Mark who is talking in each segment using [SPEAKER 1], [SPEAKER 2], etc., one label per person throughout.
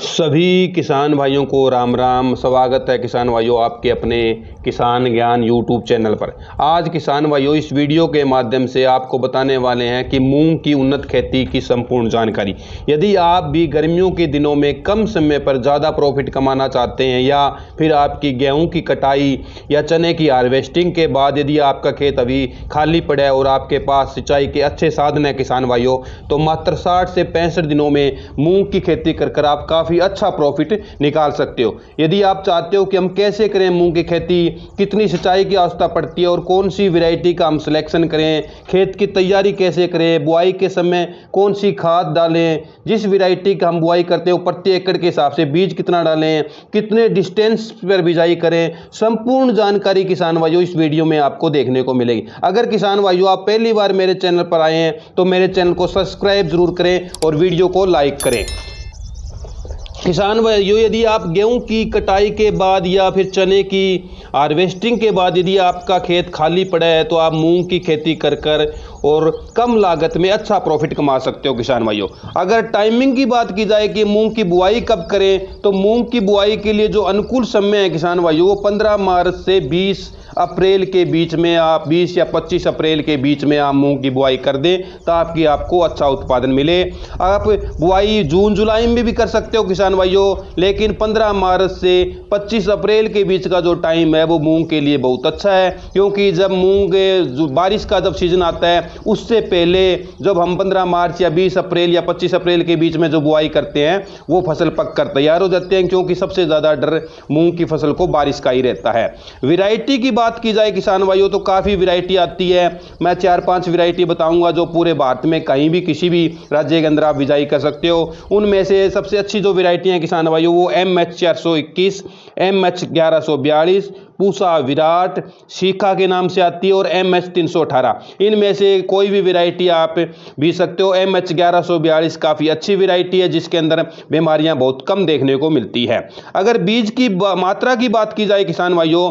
[SPEAKER 1] सभी किसान भाइयों को राम राम। स्वागत है किसान भाइयों आपके अपने किसान ज्ञान यूट्यूब चैनल पर। आज किसान भाइयों इस वीडियो के माध्यम से आपको बताने वाले हैं कि मूंग की उन्नत खेती की संपूर्ण जानकारी। यदि आप भी गर्मियों के दिनों में कम समय पर ज़्यादा प्रॉफिट कमाना चाहते हैं या फिर आपकी गेहूं की कटाई या चने की हार्वेस्टिंग के बाद यदि आपका खेत अभी खाली पड़ा है और आपके पास सिंचाई के अच्छे साधन है किसान भाइयों, तो मात्र 60 से 65 दिनों में मूंग की खेती कर आप काफ़ी अच्छा प्रॉफिट निकाल सकते हो। यदि आप चाहते हो कि हम कैसे करें मूंग की खेती, कितनी सिंचाई की आवश्यकता पड़ती है और कौन सी वैरायटी का हम सिलेक्शन करें, खेत की तैयारी कैसे करें, बुआई के समय कौन सी खाद डालें, जिस वैरायटी का हम बुआई करते हो प्रति एकड़ के हिसाब से बीज कितना डालें, कितने डिस्टेंस पर बिजाई करें, संपूर्ण जानकारी किसान भाइयों इस वीडियो में आपको देखने को मिलेगी। अगर किसान भाइयों आप पहली बार मेरे चैनल पर आए हैं तो मेरे चैनल को सब्सक्राइब जरूर करें और वीडियो को लाइक करें। किसान भाइयों यदि आप गेहूं की कटाई के बाद या फिर चने की हार्वेस्टिंग के बाद यदि आपका खेत खाली पड़ा है तो आप मूंग की खेती कर और कम लागत में अच्छा प्रॉफिट कमा सकते हो किसान भाइयों। अगर टाइमिंग की बात की जाए कि मूंग की बुआई कब करें, तो मूंग की बुआई के लिए जो अनुकूल समय है किसान भाइयों वो 15 मार्च से 20 अप्रैल के बीच में आप 20 या 25 अप्रैल के बीच में आप मूंग की बुआई कर दें ताकि आपको अच्छा उत्पादन मिले। आप बुआई जून जुलाई में भी कर सकते हो किसान भाइयों, लेकिन 15 मार्च से 25 अप्रैल के बीच का जो टाइम है वो मूंग के लिए बहुत अच्छा है, क्योंकि जब मूंग बारिश का जब सीजन आता है उससे पहले जब हम 15 मार्च या 20 अप्रैल या 25 अप्रैल के बीच में जो बुआई करते हैं वो फसल पककर तैयार हो जाते हैं, क्योंकि सबसे ज़्यादा डर मूंग की फसल को बारिश का ही रहता है। वैरायटी की बात की जाए किसान भाइयों तो काफ़ी वैरायटी आती है। मैं 4-5 वैरायटी बताऊंगा जो पूरे भारत में कहीं भी किसी भी राज्य के अंदर आप बिजाई कर सकते हो। उनमें से सबसे अच्छी जो वैरायटी है किसान भाइयों वो MH 421, MH 1142, पूसा विराट, शिखा के नाम से आती है और MH 318। इनमें से कोई भी वैरायटी आप बीज सकते हो। MH 1142 काफ़ी अच्छी वैरायटी है जिसके अंदर बीमारियां बहुत कम देखने को मिलती है। अगर बीज की मात्रा की बात की जाए किसान भाइयों,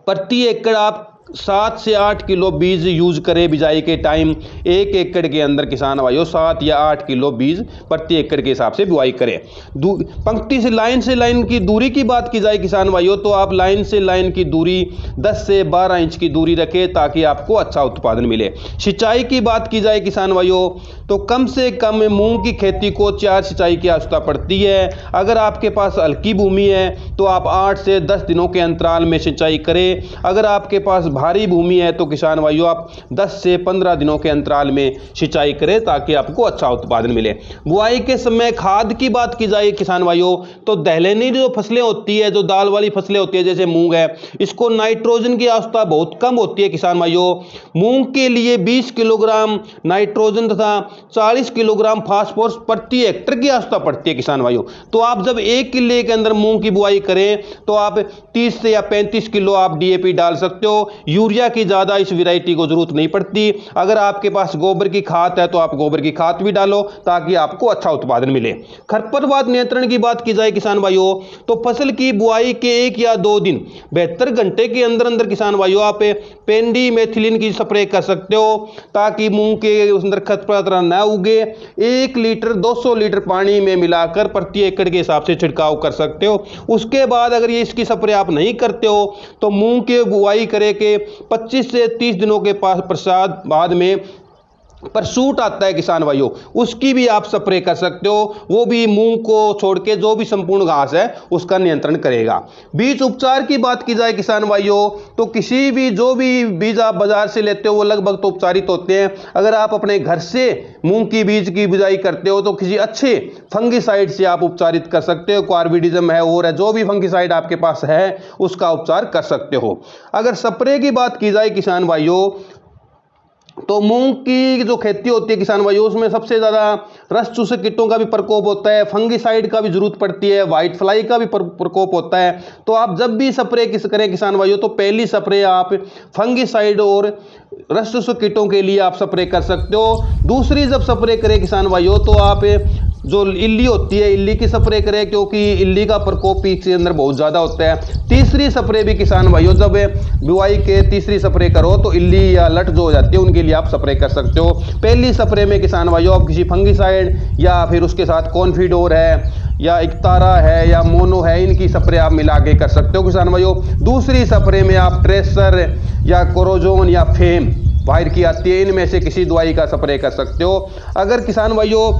[SPEAKER 1] प्रति एकड़ आप 7 से 8 किलो बीज यूज करें बिजाई के टाइम। 1 एकड़ के अंदर किसान भाइयों 7 या 8 किलो बीज प्रति एकड़ के हिसाब से बुआई करें। पंक्ति से लाइन की दूरी की बात की जाए किसान भाइयों तो आप लाइन से लाइन की दूरी 10 से 12 इंच की दूरी रखें ताकि आपको अच्छा उत्पादन मिले। सिंचाई की बात की जाए किसान भाइयों तो कम से कम मूंग की खेती को 4 सिंचाई की आवश्यकता पड़ती है। अगर आपके पास हल्की भूमि है तो आप 8 से 10 दिनों के अंतराल में सिंचाई करें। अगर आपके पास भारी भूमि है तो किसान भाइयों आप 10 से 15 दिनों के अंतराल में सिंचाई करें ताकि आपको अच्छा उत्पादन मिले। बुआई के समय खाद की बात की जाए किसान भाइयों तो दलहनी जो फसलें होती है, जो दाल वाली फसलें होती है जैसे मूंग है, इसको नाइट्रोजन की आवश्यकता बहुत कम होती है किसान भाइयों। मूंग के लिए 20 किलोग्राम नाइट्रोजन तथा 40 किलोग्राम फास्फोरस प्रति हेक्टेयर की आवश्यकता पड़ती है किसान भाइयों। तो आप जब 1 किले के अंदर मूंग की बुआई करें तो आप 30 से या 35 किलो आप DAP डाल सकते हो। यूरिया की ज़्यादा इस वैरायटी को जरूरत नहीं पड़ती। अगर आपके पास गोबर की खाद है तो आप गोबर की खाद भी डालो ताकि आपको अच्छा उत्पादन मिले। खरपतवार नियंत्रण की बात की जाए किसान भाइयों तो फसल की बुआई के 1 या 2 दिन 72 घंटे के अंदर अंदर किसान भाइयों आप पेंडी मेथिलीन की स्प्रे कर सकते हो ताकि मूंग के अंदर खरपतवार न उगे। 1 लीटर 200 लीटर पानी में मिलाकर प्रति एकड़ के हिसाब से छिड़काव कर सकते हो। उसके बाद अगर ये इसकी स्प्रे आप नहीं करते हो तो मूंग की बुआई करे के 25 से 30 दिनों के पश्चात बाद में परसूट आता है किसान भाइयों, उसकी भी आप स्प्रे कर सकते हो। वो भी मूंग को छोड़ के जो भी संपूर्ण घास है उसका नियंत्रण करेगा। बीज उपचार की बात की जाए किसान भाइयों तो किसी भी जो भी बीज आप बाजार से लेते हो वो लगभग तो उपचारित होते हैं। अगर आप अपने घर से मूंग की बीज की बिजाई करते हो तो किसी अच्छे फंगिसाइड से आप उपचारित कर सकते हो। कार्बिडिज्म है और है, जो भी फंगिसाइड आपके पास है उसका उपचार कर सकते हो। अगर स्प्रे की बात की जाए किसान भाइयों तो मूंग की जो खेती होती है किसान भाइयों उसमें सबसे ज़्यादा रस चूसक कीटों का भी प्रकोप होता है, फंगिसाइड का भी जरूरत पड़ती है, व्हाइट फ्लाई का भी प्रकोप होता है। तो आप जब भी स्प्रे करें किसान भाइयों तो पहली स्प्रे आप फंगिसाइड और रस चूसक कीटों के लिए आप स्प्रे कर सकते हो। दूसरी जब स्प्रे करें किसान भाइयों तो आप जो इल्ली होती है, इल्ली की स्प्रे करें, क्योंकि इल्ली का प्रकोप इसके अंदर बहुत ज़्यादा होता है। तीसरी स्प्रे भी किसान भाइयों, जब बुआई के तीसरी स्प्रे करो तो इल्ली या लट जो हो जाती है उनके लिए आप स्प्रे कर सकते हो। पहली स्प्रे में किसान भाइयों आप किसी फंगिसाइड या फिर उसके साथ कॉन्फिडोर है या इकतारा है या मोनो है, इनकी स्प्रे आप मिला के कर सकते हो किसान भाइयों। दूसरी स्प्रे में आप ट्रेसर या कोरोजोन या फेम बाहर की आती है, इनमें से किसी दवाई का स्प्रे कर सकते हो। अगर किसान भाइयों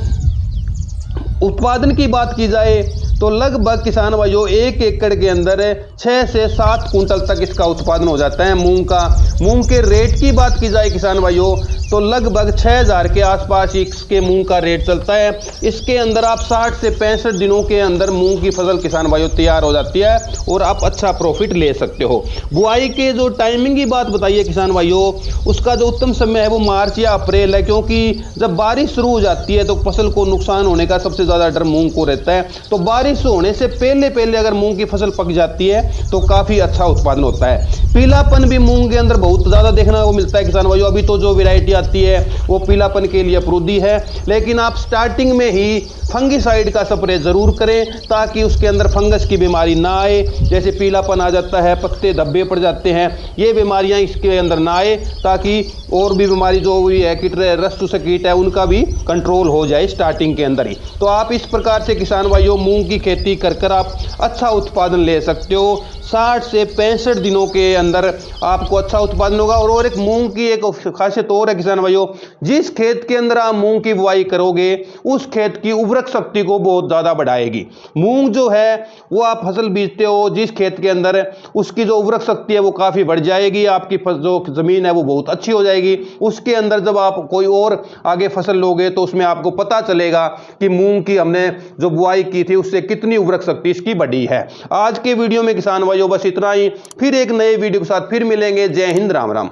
[SPEAKER 1] उत्पादन की बात की जाए तो लगभग किसान भाइयों 1 एकड़ के अंदर 6 से 7 कुंटल तक इसका उत्पादन हो जाता है मूंग का। मूंग के रेट की बात की जाए किसान भाइयों तो लगभग 6000 के आसपास इसके मूंग का रेट चलता है। इसके अंदर आप 60 से 65 दिनों के अंदर मूंग की फसल किसान भाइयों तैयार हो जाती है और आप अच्छा प्रॉफिट ले सकते हो। बुआई के जो टाइमिंग की बात बताइए किसान भाइयों, उसका जो उत्तम समय है वो मार्च या अप्रैल है, क्योंकि जब बारिश शुरू हो जाती है तो फसल को नुकसान होने का सबसे ज़्यादा डर मूंग को रहता है। तो बारिश होने से पहले अगर मूंग की फसल पक जाती है तो काफ़ी अच्छा उत्पादन होता है। पीलापन भी मूंग के अंदर बहुत ज़्यादा देखने को मिलता है किसान भाइयों। अभी तो जो वैरायटी आती है वो पीलापन के लिए अप्रूदी है, लेकिन आप स्टार्टिंग में ही फंगिसाइड का स्प्रे जरूर करें ताकि उसके अंदर फंगस की बीमारी ना आए। जैसे पीलापन आ जाता है, पत्ते धब्बे पड़ जाते हैं, ये बीमारियां इसके अंदर ना आए, ताकि और भी बीमारी जो हुई है कीट रस चूसक कीट है उनका भी कंट्रोल हो जाए स्टार्टिंग के अंदर ही। तो आप इस प्रकार से किसान भाइयों मूंग की खेती कर आप अच्छा उत्पादन ले सकते हो। 60 से 65 दिनों के अंदर आपको अच्छा उत्पादन होगा। और एक मूंग की एक खासियत और है किसान भाइयों, जिस खेत के अंदर आप मूंग की बुआई करोगे उस खेत की उर्वरक शक्ति को बहुत ज़्यादा बढ़ाएगी। मूंग जो है वो आप फसल बीजते हो जिस खेत के अंदर, उसकी जो उर्वरक शक्ति है वो काफ़ी बढ़ जाएगी, आपकी जो ज़मीन है वो बहुत अच्छी हो जाएगी। उसके अंदर जब आप कोई और आगे फसल लोगे तो उसमें आपको पता चलेगा कि मूंग की हमने जो बुआई की थी उससे कितनी उर्वरक शक्ति इसकी बढ़ी है। आज के वीडियो में किसान भाइयों बस इतना ही। फिर एक नए वीडियो के साथ फिर मिलेंगे। जय हिंद, राम राम।